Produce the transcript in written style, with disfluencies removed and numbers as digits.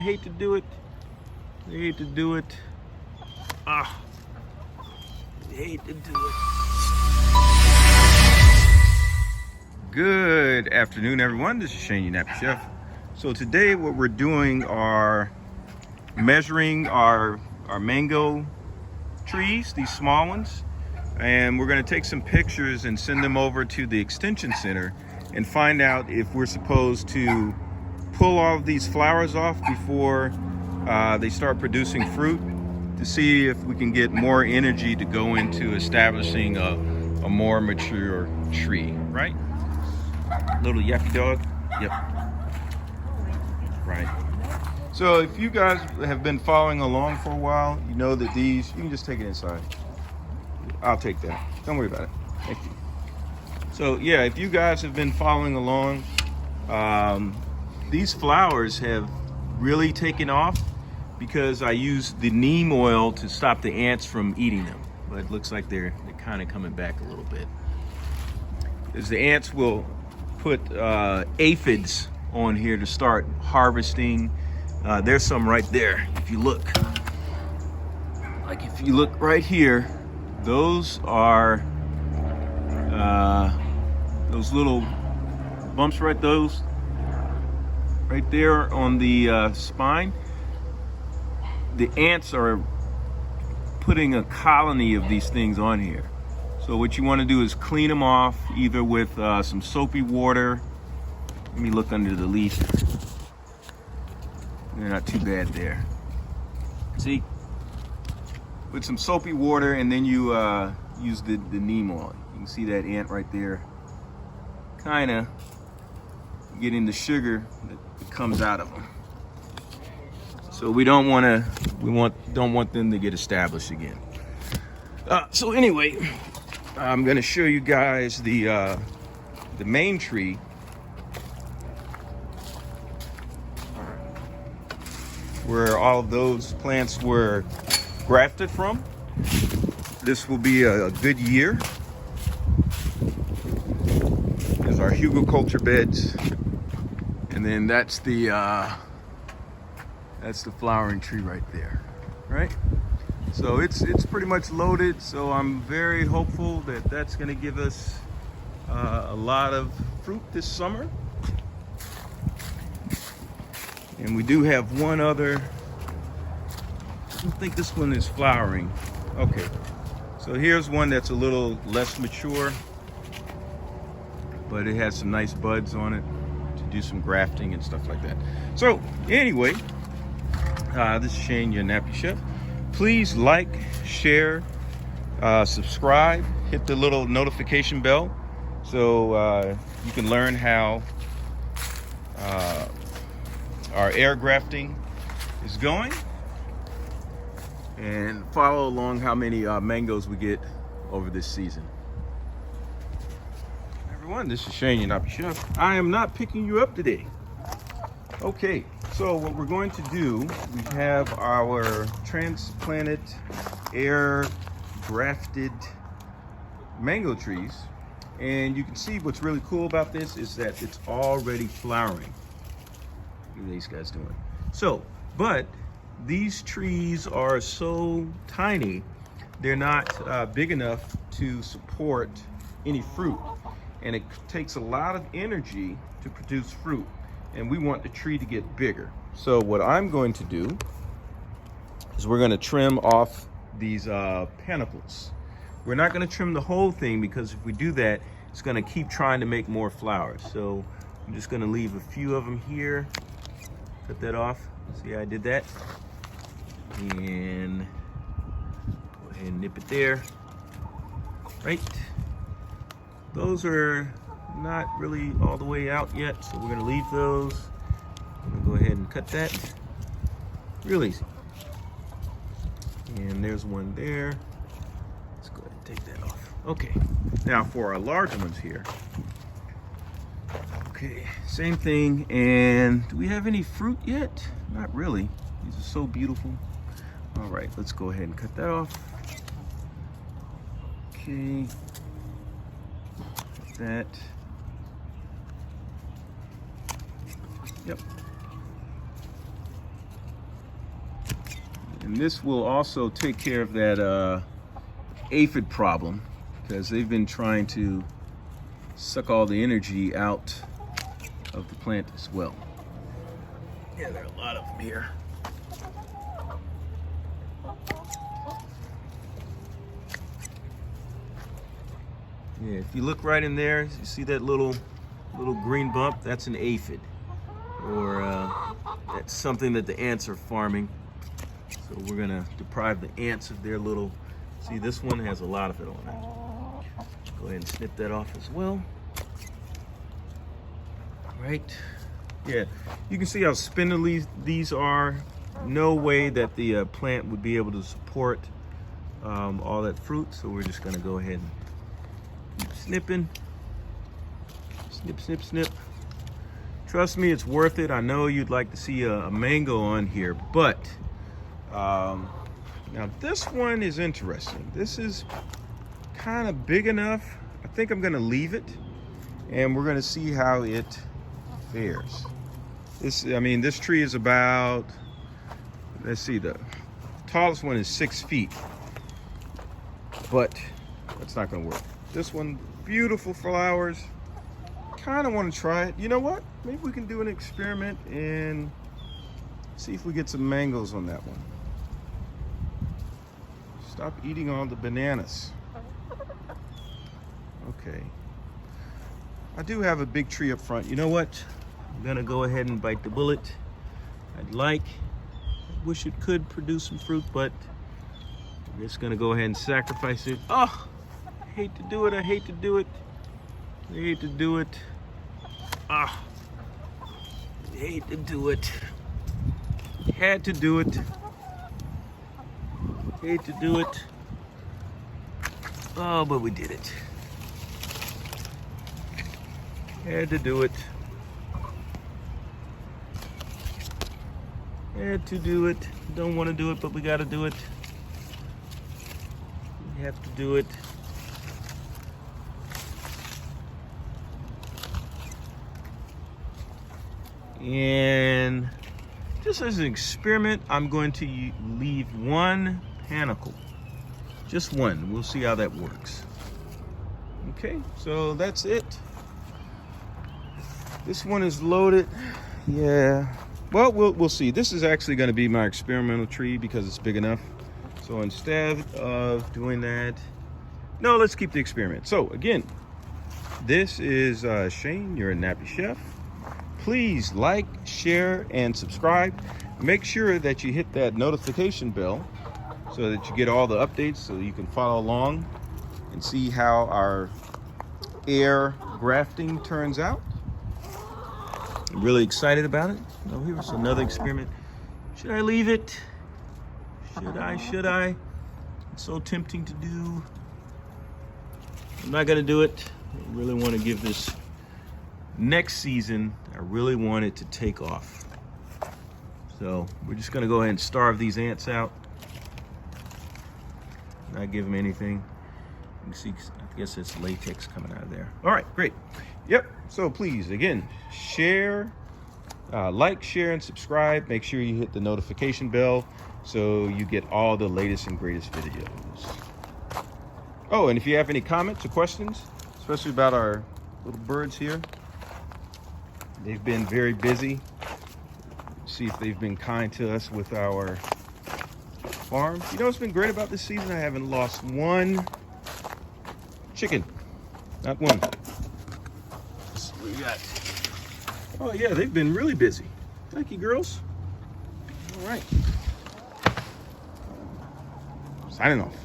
I hate to do it. I hate to do it. I hate to do it. Good afternoon, everyone. This is Shane, your Nappy Chef. So today what we're doing are measuring our mango trees, these small ones. And we're going to take some pictures and send them over to the extension center and find out if we're supposed to pull all of these flowers off before they start producing fruit, to see if we can get more energy to go into establishing a more mature tree, right? Little yappy dog. Yep. Right. So if you guys have been following along for a while, you know that these, you can just take it inside. I'll take that. Don't worry about it. Thank you. So yeah, if you guys have been following along, these flowers have really taken off because I used the neem oil to stop the ants from eating them. But it looks like they're kind of coming back a little bit. As the ants will put aphids on here to start harvesting. There's some right there. If you look, like if you look right here, those are those little bumps right there on the spine. The ants are putting a colony of these things on here. So what you want to do is clean them off, either with some soapy water. Let me look under the leaf. They're not too bad there. See? With some soapy water, and then you use the neem oil. You can see that ant right there, kind of getting the sugar that comes out of them. So we don't want them to get established again. So anyway, I'm going to show you guys the main tree. Where all of those plants were grafted from. This will be a good year. There's our Hugo culture beds, and then that's the flowering tree right there, right? So it's pretty much loaded. So I'm very hopeful that that's going to give us a lot of fruit this summer. And we do have one other. I don't think this one is flowering. Okay, so here's one that's a little less mature, but it has some nice buds on it to do some grafting and stuff like that. So anyway, this is Shane, your Nappy Chef. Please like, share, subscribe, hit the little notification bell so you can learn how our air grafting is going, and follow along how many mangoes we get over this season. Everyone, this is Shane, your Nappy Chef. I am not picking you up today. Okay, so what we're going to do, we have our transplanted air grafted mango trees, and you can see what's really cool about this is that it's already flowering. Look at these guys doing. So, but these trees are so tiny, they're not big enough to support any fruit. And it takes a lot of energy to produce fruit. And we want the tree to get bigger. So what I'm going to do is we're going to trim off these panicles. We're not going to trim the whole thing, because if we do that, it's going to keep trying to make more flowers. So I'm just going to leave a few of them here. Cut that off. See how I did that? And go ahead and nip it there. Right. Those are not really all the way out yet, so we're going to leave those. I'm going to go ahead and cut that. Real easy. And there's one there. Let's go ahead and take that off. Okay. Now for our larger ones here. Okay, same thing. And do we have any fruit yet? Not really. These are so beautiful. All right, let's go ahead and cut that off. Okay. Like that. Yep. And this will also take care of that aphid problem, because they've been trying to suck all the energy out of the plant as well. Yeah, there are a lot of them here. Yeah, if you look right in there, you see that little green bump? That's an aphid, or that's something that the ants are farming. So we're gonna deprive the ants of their little. See, this one has a lot of it on it. Go ahead and snip that off as well. All right. Yeah, you can see how spindly these are. No way that the plant would be able to support all that fruit. So we're just gonna go ahead and keep snipping. Snip, snip, snip. Trust me, it's worth it. I know you'd like to see a mango on here, but now this one is interesting. This is kind of big enough. I think I'm gonna leave it, and we're gonna see how it fares. This tree is about, let's see, the tallest one is 6 feet, but that's not gonna work. This one, beautiful flowers. Kind of want to try it. You know what? Maybe we can do an experiment and see if we get some mangoes on that one. Stop eating all the bananas. Okay. I do have a big tree up front. You know what? I'm gonna go ahead and bite the bullet. I wish it could produce some fruit, but I'm just gonna go ahead and sacrifice it. Oh, I hate to do it. I hate to do it. I hate to do it. Ah, I hate to do it. Had to do it. Hate to do it. Oh, but we did it. Had to do it. Had to do it. Don't want to do it, but we got to do it. We have to do it. And just as an experiment, I'm going to leave one panicle. Just one. We'll see how that works. Okay, so that's it. This one is loaded. Yeah. Well, we'll see. This is actually going to be my experimental tree because it's big enough. So instead of doing that, no, let's keep the experiment. So again, this is Shane. You're a Nappy Chef. Please like, share, and subscribe. Make sure that you hit that notification bell so that you get all the updates, so you can follow along and see how our air grafting turns out. I'm really excited about it. Oh, here's another experiment. Should I leave it? Should I? It's so tempting to do. I'm not gonna do it. I really want to give this next season. I really want it to take off. So we're just gonna go ahead and starve these ants out. Not give them anything. You can see, I guess it's latex coming out of there. All right, great. Yep, so please, again, share, like, share, and subscribe. Make sure you hit the notification bell so you get all the latest and greatest videos. Oh, and if you have any comments or questions, especially about our little birds here, they've been very busy. See if they've been kind to us with our farm. You know what's been great about this season? I haven't lost one chicken. Not one. So we got, oh yeah, they've been really busy. Thank you, girls. All right. Signing off.